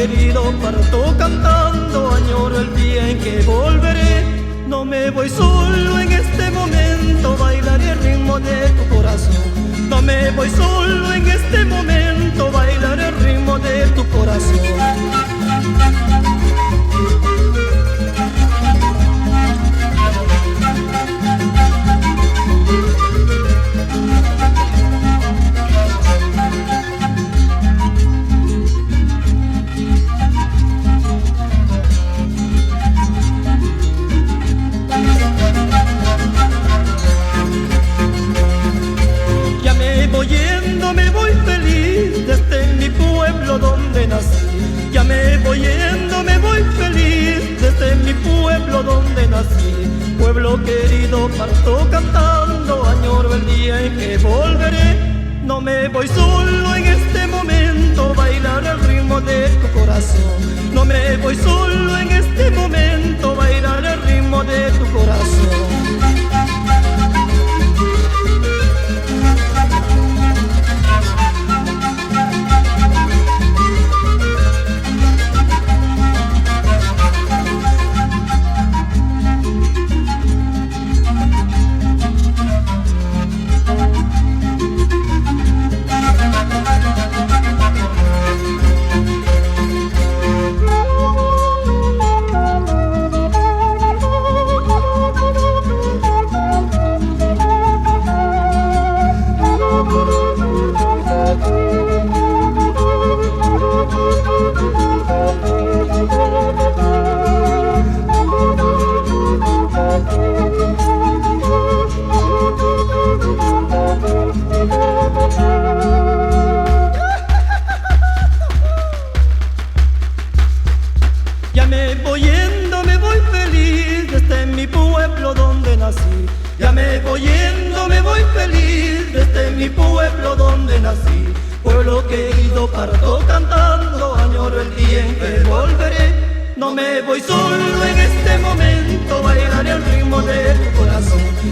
querido, parto cantando, añoro el día en que volveré. No me voy solo en este momento, bailaré el ritmo de tu corazón. No me voy solo en este momento, bailaré el ritmo de tu corazón. Me voy feliz desde mi pueblo donde nací. Ya me voy yendo, me voy feliz desde mi pueblo donde nací. Pueblo querido, parto cantando, añoro el día en que volveré. No me voy solo en este momento, bailar el ritmo de tu corazón. No me voy solo en este momento, bailar el ritmo de tu corazón. Ya me voy yendo, me voy feliz desde mi pueblo donde nací. Ya me voy yendo, me voy feliz desde mi pueblo donde nací. Pueblo querido, parto cantando, añoro el día en que volveré. No me voy solo en este momento, bailaré el ritmo de tu corazón.